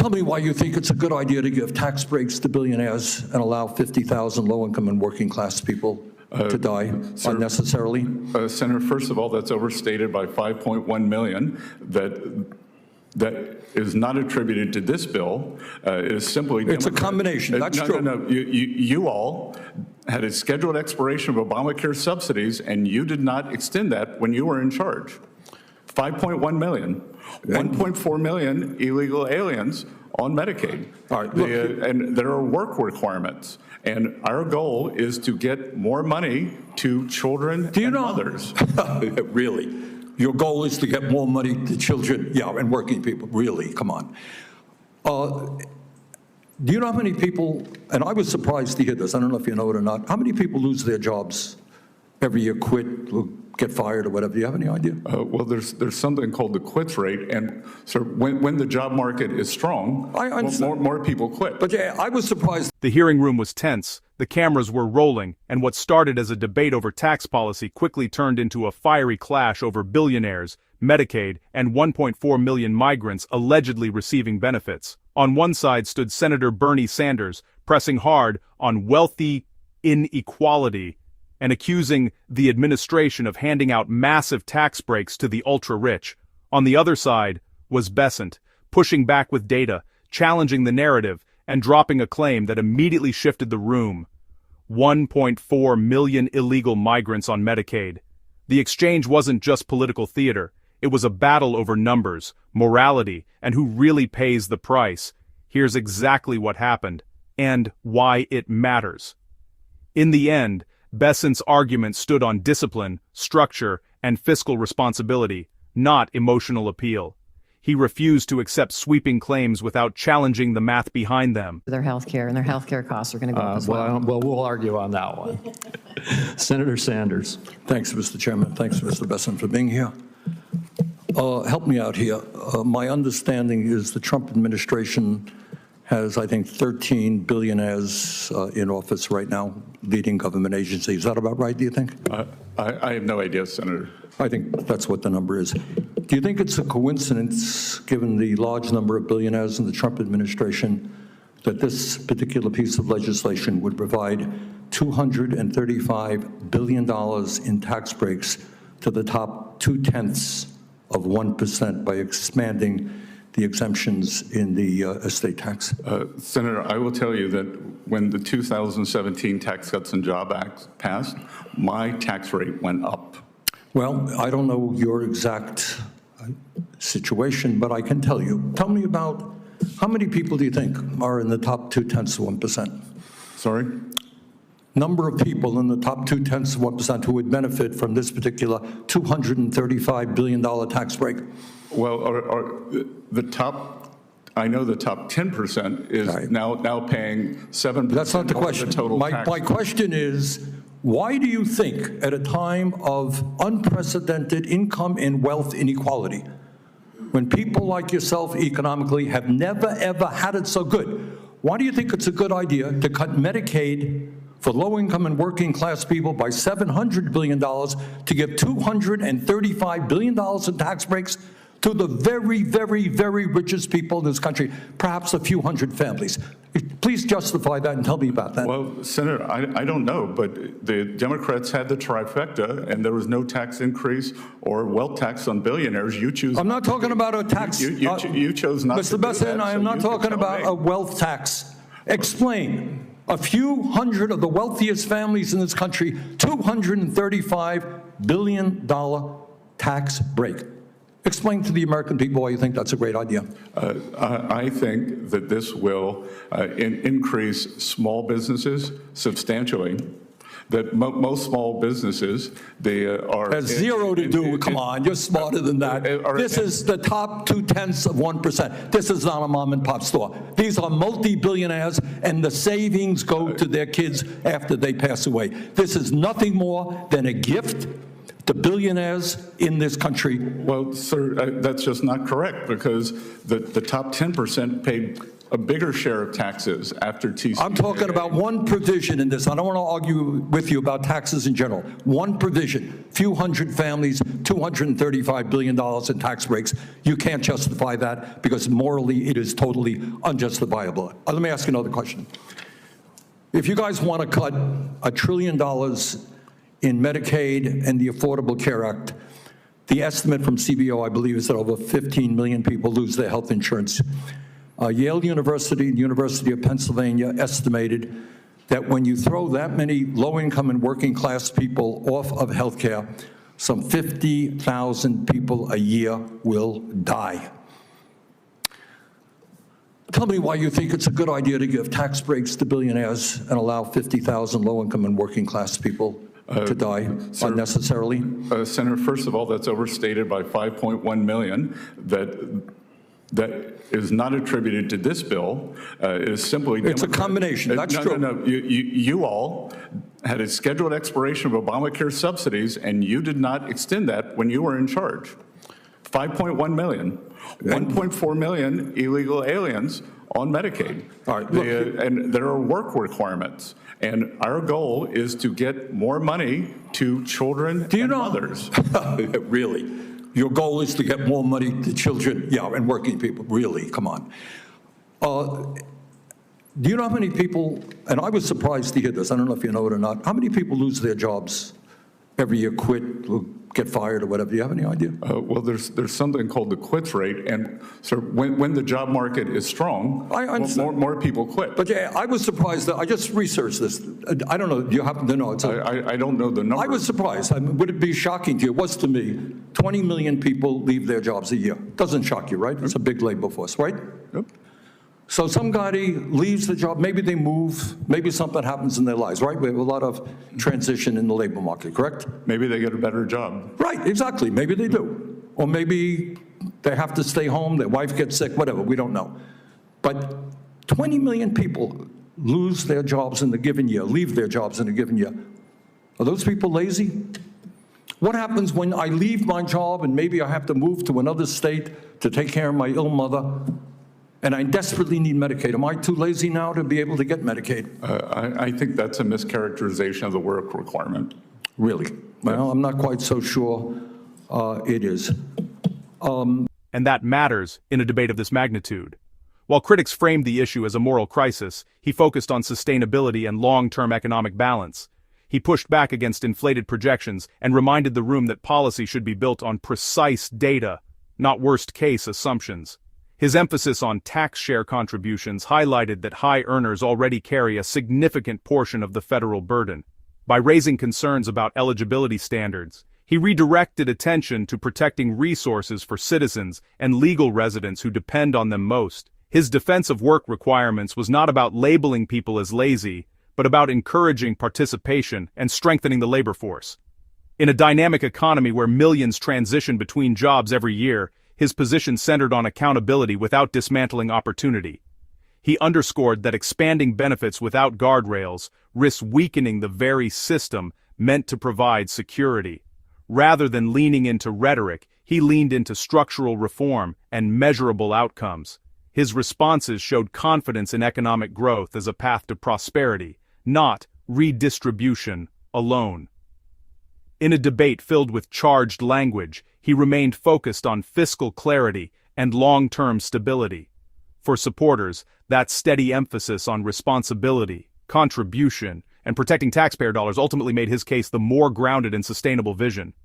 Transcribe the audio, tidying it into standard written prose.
tell me why you think it's a good idea to give tax breaks to billionaires and allow 50,000 low-income and working-class people to die unnecessarily? Senator, first of all, that's overstated by 5.1 million. That is not attributed to this bill. It is simply it's a combination. That's true. No. You all had a scheduled expiration of Obamacare subsidies, and you did not extend that when you were in charge. 5.1 million, 1.4 million illegal aliens on Medicaid. All right, and there are work requirements. And our goal is to get more money to children and mothers. Really? Your goal is to get more money to children, and working people. Really? Come on. Do you know how many people, and I was surprised to hear this, I don't know if you know it or not, how many people lose their jobs every year, quit, get fired or whatever? Do you have any idea? Well, there's something called the quits rate, and so when the job market is strong, more people quit. But yeah, I was surprised. The hearing room was tense, the cameras were rolling, and what started as a debate over tax policy quickly turned into a fiery clash over billionaires, Medicaid, and 1.4 million migrants allegedly receiving benefits. On one side stood Senator Bernie Sanders, pressing hard on wealthy inequality and accusing the administration of handing out massive tax breaks to the ultra-rich. On the other side was Bessent, pushing back with data, challenging the narrative, and dropping a claim that immediately shifted the room. 1.4 million illegal migrants on Medicaid. The exchange wasn't just political theater. It was a battle over numbers, morality, and who really pays the price. Here's exactly what happened, and why it matters. In the end, Bessent's argument stood on discipline, structure, and fiscal responsibility, not emotional appeal. He refused to accept sweeping claims without challenging the math behind them. Their health care and their health care costs are going to go up as well. Well, we'll argue on that one. Senator Sanders. Thanks, Mr. Chairman. Thanks, Mr. Bessent, for being here. Help me out here. My understanding is the Trump administration has, I think, 13 billionaires in office right now, leading government agencies. Is that about right, do you think? I have no idea, Senator. I think that's what the number is. Do you think it's a coincidence, given the large number of billionaires in the Trump administration, that this particular piece of legislation would provide $235 billion in tax breaks to the top 0.2% by expanding the exemptions in the estate tax? Senator, I will tell you that when the 2017 Tax Cuts and Jobs Act passed, my tax rate went up. Well, I don't know your exact situation, but I can tell you. Tell me about how many people do you think are in the top 0.2%? Sorry? Number of people in the top 0.2% who would benefit from this particular $235 billion tax break. Well, I know the top 10% is right. now paying 7%. That's not the question. The total tax. My question is, why do you think at a time of unprecedented income and wealth inequality, when people like yourself economically have never ever had it so good, why do you think it's a good idea to cut Medicaid for low-income and working-class people by $700 billion, to give $235 billion in tax breaks to the very, very, very richest people in this country, perhaps a few hundred families? Please justify that and tell me about that. Well, Senator, I don't know, but the Democrats had the trifecta, and there was no tax increase or wealth tax on billionaires. You choose. I'm not talking about a tax. You chose not to do that. Mr. Bessent, I am not talking about a wealth tax. Explain. A few hundred of the wealthiest families in this country, $235 billion tax break. Explain to the American people why you think that's a great idea. I think that this will increase small businesses substantially. That most small businesses, they are... Has zero to do, come on, you're smarter than that. This is the top 0.2%. This is not a mom and pop store. These are multi-billionaires, and the savings go to their kids after they pass away. This is nothing more than a gift to billionaires in this country. Well, sir, that's just not correct, because the top 10% paid a bigger share of taxes after TCJA. I'm talking about one provision in this. I don't want to argue with you about taxes in general. One provision, few hundred families, $235 billion in tax breaks. You can't justify that because morally it is totally unjustifiable. Let me ask you another question. If you guys want to cut $1 trillion in Medicaid and the Affordable Care Act, the estimate from CBO, I believe, is that over 15 million people lose their health insurance. Yale University and the University of Pennsylvania estimated that when you throw that many low-income and working-class people off of health care, some 50,000 people a year will die. Tell me why you think it's a good idea to give tax breaks to billionaires and allow 50,000 low-income and working-class people to die unnecessarily? Senator, first of all, that's overstated by 5.1 million. That is not attributed to this bill. It is simply... It's a combination. That's true. No. You all had a scheduled expiration of Obamacare subsidies, and you did not extend that when you were in charge. 5.1 million. 1.4 million illegal aliens on Medicaid. All right, look, and there are work requirements. And our goal is to get more money to children and mothers. Really? Your goal is to get more money to children, and working people. Really? Come on. Do you know how many people, and I was surprised to hear this, I don't know if you know it or not, how many people lose their jobs every year, quit, or get fired or whatever? Do you have any idea? Well, there's something called the quits rate, and so when the job market is strong, more people quit. But yeah, I was surprised that I just researched this. I don't know. Do you happen to know? I don't know the number. I was surprised. Would it be shocking to you? It was to me. 20 million people leave their jobs a year. Doesn't shock you, right? It's a big labor force, right? Yep. So somebody leaves the job, maybe they move, maybe something happens in their lives, right? We have a lot of transition in the labor market, correct? Maybe they get a better job. Right, exactly, maybe they do. Or maybe they have to stay home, their wife gets sick, whatever, we don't know. But 20 million people lose their jobs in a given year, leave their jobs in a given year. Are those people lazy? What happens when I leave my job and maybe I have to move to another state to take care of my ill mother? And I desperately need Medicaid. Am I too lazy now to be able to get Medicaid? I think that's a mischaracterization of the work requirement. Really? Well, I'm not quite so sure it is. And that matters in a debate of this magnitude. While critics framed the issue as a moral crisis, he focused on sustainability and long-term economic balance. He pushed back against inflated projections and reminded the room that policy should be built on precise data, not worst-case assumptions. His emphasis on tax share contributions highlighted that high earners already carry a significant portion of the federal burden. By raising concerns about eligibility standards, he redirected attention to protecting resources for citizens and legal residents who depend on them most. His defense of work requirements was not about labeling people as lazy, but about encouraging participation and strengthening the labor force. In a dynamic economy where millions transition between jobs every year, his position centered on accountability without dismantling opportunity. He underscored that expanding benefits without guardrails risks weakening the very system meant to provide security. Rather than leaning into rhetoric, he leaned into structural reform and measurable outcomes. His responses showed confidence in economic growth as a path to prosperity, not redistribution alone. In a debate filled with charged language, he remained focused on fiscal clarity and long-term stability. For supporters, that steady emphasis on responsibility, contribution, and protecting taxpayer dollars ultimately made his case the more grounded and sustainable vision.